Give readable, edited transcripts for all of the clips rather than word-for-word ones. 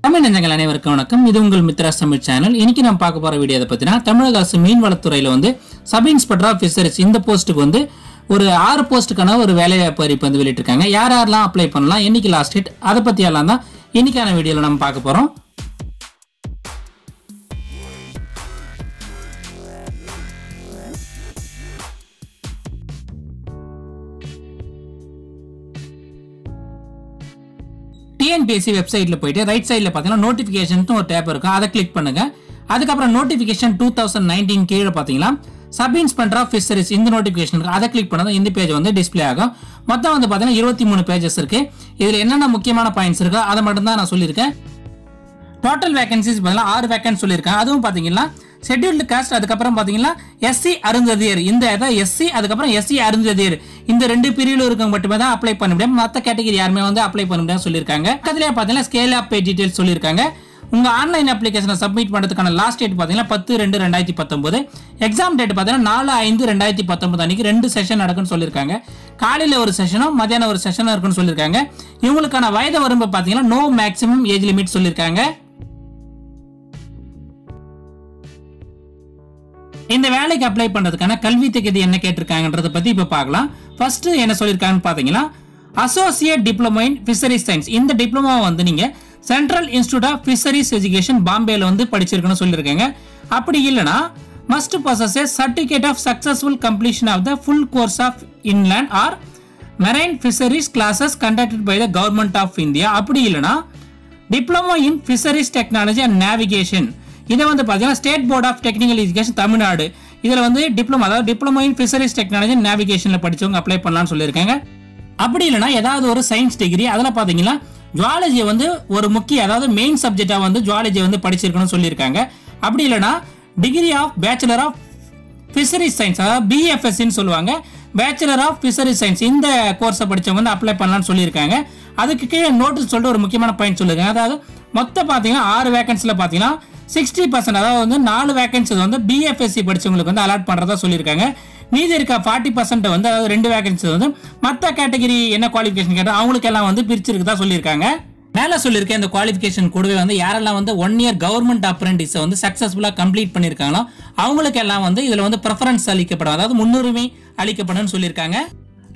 தமிழ் நெஞ்சங்கள் அனைவருக்கும் வணக்கம். இது உங்கள் மித்ராஸ் தமிழ் சேனல். இன்னைக்கு நம்ம பார்க்க போற வீடியோ எதை பத்தினா, தமிழக அரசு மீன்வளத்துறையில சப் இன்ஸ்பெக்டர் ஆஃப் ஃபிஷரிஸ் இந்த போஸ்ட்டுக்கு ஒரு 6 போஸ்ட்டுக்கான ஒரு வேலைவாய்ப்பு அறிவிப்பு வெளியிட்டிருக்காங்க. யாரெல்லாம் அப்ளை பண்ணலாம், என்னைக்கு லாஸ்ட் டேட், அதை பத்தி எல்லாம் தான் இன்னைக்கான வீடியோல நம்ம பார்க்க போறோம். TNPSC வெப்சைட்ல போயிட்டு ரைட் சைடுல பாத்தீங்கன்னா நோட்டிபிகேஷன் ஒரு டேப் இருக்கும், அதை கிளிக் பண்ணுங்க. அதுக்கப்புறம் நோட்டிபிகேஷன் 2019 கீழே பாத்தீங்கன்னா சப் இன்ஸ்பெக்டர் ஆஃப் ஃபிஷரிஸ் இந்த நோட்டிபிகேஷன் இருக்கு, அதை கிளிக் பண்ணா இந்த பேஜ் டிஸ்ப்ளே ஆகும். மொத்தம் பாத்தீங்கன்னா 23 பேஜஸ் இருக்கு. இதுல என்னென்ன முக்கியமான பாயிண்ட்ஸ் இருக்கோ அதை மட்டும் தான் நான் சொல்லியிருக்கேன். டோட்டல் வேகன்சிஸ் பாத்தீங்கன்னா 6 வேகன்சி சொல்லியிருக்கேன். அதுவும் பாத்தீங்கன்னா ஷெட்யூல்டு காஸ்ட், அதுக்கப்புறம் பாத்தீங்கன்னா எஸ்சி அருந்ததியர், இந்த எஸ்சி அதுக்கப்புறம் எஸ்சி அருந்ததியர் இந்த 2 பிரிவுல இருக்கவங்க மட்டுமே தான் அப்ளை பண்ண முடியும். மற்ற கேட்டகரி யாருமே அப்ளை பண்ண முடியாது சொல்லியிருக்காங்க. அதுலயே பாத்தீங்கன்னா ஸ்கேல் ஆஃப் பே டீடைல்ஸ் சொல்லியிருக்காங்க. உங்க ஆன்லைன் அப்ளிகேஷனை சப்மிட் பண்றதுக்கான லாஸ்ட் டேட் பாத்தீங்கன்னா 10/2/2019. எக்ஸாம் டேட் பாத்தீங்கன்னா 4/5/2019 அன்னைக்கு 2 செஷன் நடக்கும்னு சொல்லியிருக்காங்க. காலையில ஒரு செஷனும் மத்தியானம் ஒரு செஷனும் இருக்குன்னு சொல்லியிருக்காங்க. இவங்களுக்கான வயது வரம்பு பாத்தீங்கன்னா நோ மேக்ஸிமம் ஏஜ் லிமிட் சொல்லியிருக்காங்க. இந்த வேலைக்கு அப்ளை பண்றதுக்கான கல்வி தகுதி என்ன கேட்டிருக்காங்கன்றத பத்தி இப்ப பார்க்கலாம். ஃபர்ஸ்ட் என்ன சொல்லிருக்காங்கன்னு பாத்தீங்கன்னா associate diploma in fisheries science. இந்த டிப்ளமோ நீங்க central institute of fisheries education பாம்பேல படிச்சிருக்கணும்னு சொல்லியிருக்காங்க. அப்படி இல்லனா must possess a certificate of successful completion of the full course of inland or marine fisheries classes conducted by the government of India. அப்படி இல்லனா diploma in fisheries technology and navigation, இதை பாத்தீங்கன்னா state board of technical education Tamil Nadu, இதுல diploma, அதாவது diploma in fisheries technology நேவிகேஷன்ல படிச்சவங்க apply பண்ணலாம்னு சொல்லியிருக்காங்க. அப்படி இல்லைன்னா ஏதாவது ஒரு சயின்ஸ் டிகிரி, அதில் பாத்தீங்கன்னா ஜுவாலஜி ஒரு முக்கிய, அதாவது மெயின் சப்ஜெக்டா ஜுவாலஜி படிச்சிருக்கணும்னு சொல்லியிருக்காங்க. அப்படி இல்லைன்னா degree of bachelor of fisheries science, அதாவது BFSன்னு சொல்லுவாங்க, பேச்சுலர் ஆஃப் ஃபிஷரிஸ் சயின்ஸ், இந்த கோர்ஸை படிச்சவங்க அப்ளை பண்ணலாம்னு சொல்லியிருக்காங்க. அதுக்கு கீழே நோட்டீஸ் சொல்லிட்டு ஒரு முக்கியமான பாயிண்ட் சொல்லியிருக்காங்க. அதாவது மொத்தம் பாத்தீங்கன்னா 6 வேகன்சில பாத்தீங்கன்னா 60%, அதாவது 4 வேகன்சி BFSC படிச்சவங்களுக்கு அலாட் பண்றதா சொல்லியிருக்காங்க. மீதி இருக்க 40% அதாவது 2 வேகன்சி மற்ற கேட்டகரி என்ன குவாலிஃபிகேஷன் கேட்டா அவங்களுக்கு எல்லாம் பிரிச்சிருக்கதா சொல்லியிருக்காங்க. மேல சொல்லியிருக்க இந்த குவாலிஃபிகேஷன் கூடவே யாரெல்லாம் 1 இயர் கவர்மெண்ட் அப்ரெண்டிஸ் சக்சஸ்ஃபுல்லா கம்ப்ளீட் பண்ணிருக்காங்களோ அவங்களுக்கு எல்லாம் இதுல பிரெஃபரன்ஸ் அளிக்கப்படும், அதாவது முன்னுரிமை அளிக்கப்படும் சொல்லியிருக்காங்க.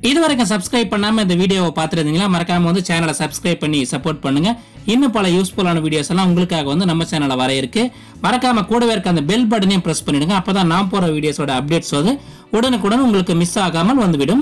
இதுவரைக்கும் சப்ஸ்கிரைப் பண்ணாம இந்த வீடியோவை பார்த்துருந்தீங்களா, மறக்காம சேனலை சப்ஸ்கிரைப் பண்ணி சப்போர்ட் பண்ணுங்க. இன்னும் பல யூஸ்ஃபுல்லான வீடியோஸ் எல்லாம் உங்களுக்காக நம்ம சேனல்ல வர இருக்கு. மறக்காம கூடவே இருக்க அந்த பெல் பட்டனையும் பிரஸ் பண்ணிடுங்க. அப்பதான் நான் போற வீடியோஸோட அப்டேட்ஸ் உடனுக்குடன் உங்களுக்கு மிஸ் ஆகாமல் வந்துவிடும்.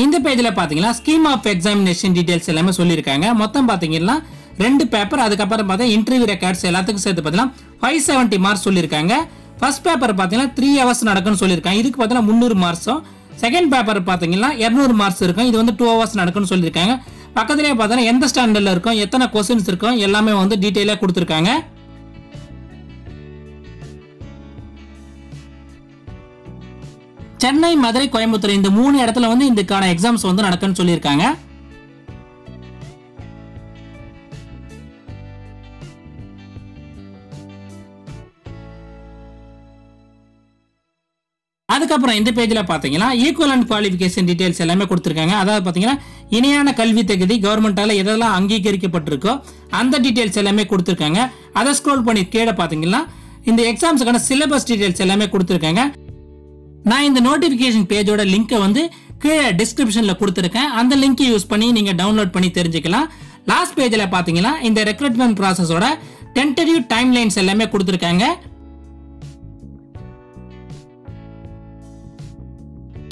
இந்த பேஜ்ல பாத்தீங்கன்னா ஸ்கீம் ஆஃப் எக்ஸாமினேஷன் டீடைல்ஸ் எல்லாமே சொல்லியிருக்காங்க. மொத்தம் பாத்தீங்கன்னா 2 பேப்பர், அதுக்கப்புறம் பார்த்தா இன்டர்வியூ ரெக்கார்ட்ஸ் எல்லாத்துக்கும் சேர்த்து பாத்தீங்கன்னா 570 மார்க்ஸ் சொல்லியிருக்காங்க. ஃபர்ஸ்ட் பேப்பர் பாத்தீங்கன்னா 3 hours நடக்கும்னு சொல்லியிருக்காங்க. இதுக்கு பாத்தீங்கன்னா 300 மார்க்ஸும், செகண்ட் பேப்பர் பாத்தீங்கன்னா 200 மார்க்ஸ் இருக்கும். இது 2 hours நடக்கும்னு சொல்லியிருக்காங்க. பக்கத்திலே பார்த்தீங்கன்னா எந்த ஸ்டாண்டர்ட்ல இருக்கும், எத்தனை கொஸ்டின்ஸ் இருக்கும் எல்லாமே டீடைலா கொடுத்திருக்காங்க. சென்னை, மதுரை, கோயம்புத்தூர் இந்த 3 இடத்துல இதுக்கான எக்ஸாம்ஸ் நடக்கும்னு சொல்லியிருக்காங்க. அதுக்கப்புறம் இந்த பேஜ்ல பாத்தீங்கன்னா ஈக்குவலன்ட் குவாலிஃபிகேஷன் டீடைல்ஸ் எல்லாமே கொடுத்திருக்காங்க. அதாவது பாத்தீங்கன்னா இணையான கல்வி தகுதி கவர்மெண்டால எதெல்லாம் அங்கீகரிக்கப்பட்டிருக்கோ அந்த டீடைல்ஸ் எல்லாமே கொடுத்திருக்காங்க. அதை ஸ்க்ரோல் பண்ணி கீழே பாத்தீங்கன்னா இந்த எக்ஸாம்ஸ்க்கான சிலபஸ் டீடைல்ஸ் எல்லாமே கொடுத்திருக்காங்க. நான் இந்த நோட்டிபிகேஷன் பேஜோட லிங்கை கீழே டிஸ்கிரிப்ஷன்ல கொடுத்திருக்கேன். அந்த லிங்கை யூஸ் பண்ணி நீங்க டவுன்லோட் பண்ணி தெரிஞ்சுக்கலாம். லாஸ்ட் பேஜ்ல பாத்தீங்கன்னா இந்த ரெக்ரூட்மெண்ட் ப்ராசஸோட டென்டேட்டிவ் டைம் லைன்ஸ் எல்லாமே கொடுத்திருக்காங்க.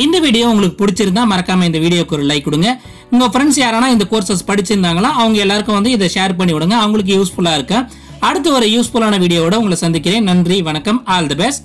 இந்த வீடியோ உங்களுக்கு பிடிச்சிருந்தா மறக்காம இந்த வீடியோக்கு ஒரு லைக் கொடுங்க. உங்க ஃப்ரெண்ட்ஸ் யாரானா இந்த கோர்சஸ் படிச்சிருந்தாங்களா அவங்க எல்லாருக்கும் இதை ஷேர் பண்ணி விடுங்க, அவங்களுக்கு யூஸ்ஃபுல்லா இருக்கு. அடுத்து ஒரு யூஸ்ஃபுல்லான வீடியோவோட உங்களை சந்திக்கிறேன். நன்றி, வணக்கம், ஆல் தி பெஸ்ட்.